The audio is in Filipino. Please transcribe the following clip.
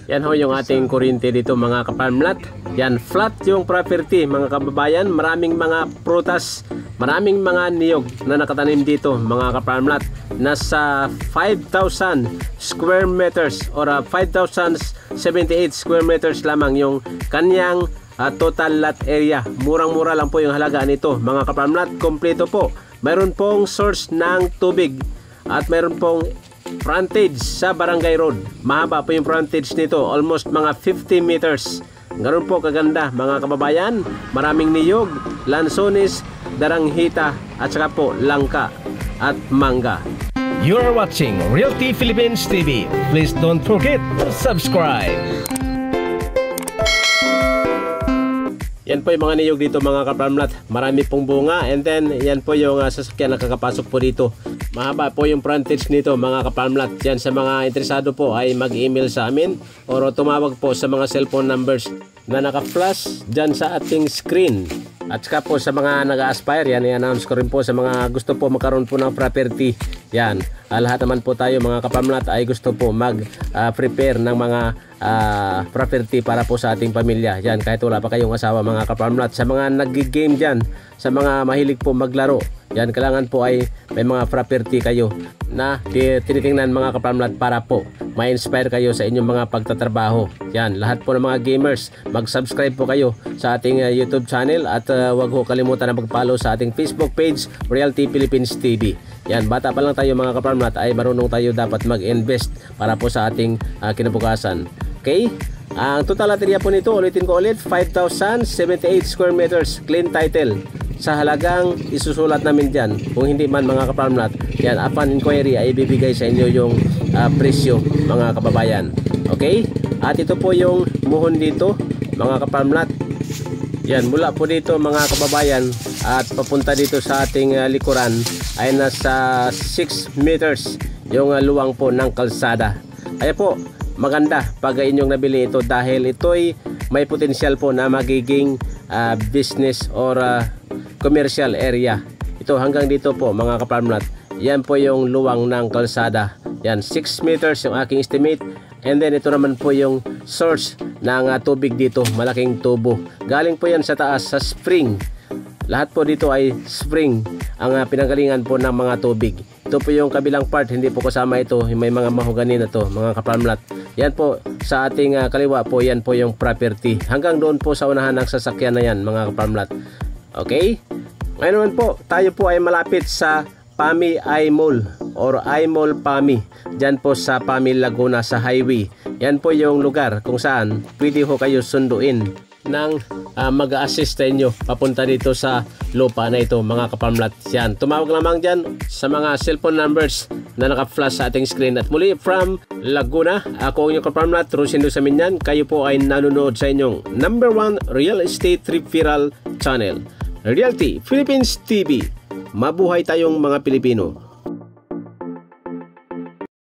Yan ho yung ating kuryente dito mga kaparmlat. Yan, flat yung property mga kababayan. Maraming mga prutas, maraming mga niyog na nakatanim dito mga kaparmlat. Nasa 5,000 square meters or 5,078 square meters lamang yung kanyang total lot area. Murang-mura lang po yung halaga nito mga kaparmlat. Kompleto po. Mayroon pong source ng tubig at mayroon pong frontage sa Barangay Road. Mahaba po yung frontage nito, almost mga 50 meters. Ganoon po kaganda mga kababayan. Maraming niyog, lansones, daranghita at saka po langka at mangga. You are watching Realty Philippines TV. Please don't forget to subscribe. Yan po yung mga niyog dito mga kaparmlat. Marami pong bunga, and then yan po yung sasakyan na kakapasok po dito. Mahaba po yung frontage nito mga kaparmlat. Yan, sa mga interesado po ay mag-email sa amin or tumawag po sa mga cellphone numbers na naka-flash dyan sa ating screen. At saka po sa mga nag-aspire, yan i-announce ko rin po sa mga gusto po magkaroon po ng property. Yan, lahat naman po tayo mga kaparmlat ay gusto po mag-prepare ng mga property para po sa ating pamilya. Yan, kahit wala pa kayong asawa mga kaparmlat. Sa mga nag-game dyan, sa mga mahilig po maglaro, yan, kailangan po ay may mga property kayo na tinitingnan mga kaparmlat para po ma-inspire kayo sa inyong mga pagtatrabaho. Yan, lahat po ng mga gamers, mag-subscribe po kayo sa ating YouTube channel at wag ho kalimutan na mag-follow sa ating Facebook page, Realty Philippines TV. Yan, bata pa lang tayo mga kaparmlat ay marunong tayo dapat mag-invest para po sa ating kinabukasan. Okay? Ang total lot area po nito, ulitin ko ulit, 5,078 square meters, clean title. Sa halagang isusulat namin dyan, kung hindi man mga kaparmlat, yan, upon inquiry ay ibibigay sa inyo yung presyo mga kababayan. Okay? At ito po yung muhon dito mga kaparmlat. Yan, mula po dito mga kababayan at papunta dito sa ating likuran ay nasa 6 meters yung luwang po ng kalsada. Kaya po, maganda pag inyong nabili ito dahil ito'y may potensyal po na magiging business or commercial area. Ito hanggang dito po mga kaparmlat. Yan po yung luwang ng kalsada. Yan, 6 meters yung aking estimate. And then ito naman po yung source ng tubig dito, malaking tubo. Galing po yan sa taas, sa spring. Lahat po dito ay spring ang pinanggalingan po ng mga tubig. Ito po yung kabilang part, hindi po kasama ito. May mga mahogani na to mga kaparmlat. Yan po sa ating kaliwa po, yan po yung property. Hanggang doon po sa unahan ng sasakyan na yan mga kaparmlat. Okay? Ngayon naman po, tayo po ay malapit sa PAMI I-Mall or I-Mall PAMI. Diyan po sa PAMI Laguna sa highway. Yan po yung lugar kung saan pwede ho kayo sunduin ng mag-a-assist sa inyo papunta dito sa lupa na ito mga kaparmlat. Yan, tumawag lamang dyan sa mga cellphone numbers na naka-flash sa ating screen. At muli from Laguna, ako ang inyong kaparmlat, Rosindo Saminyan. Kayo po ay nanonood sa inyong #1 real estate referral channel, Realty Philippines TV. Mabuhay tayong mga Pilipino.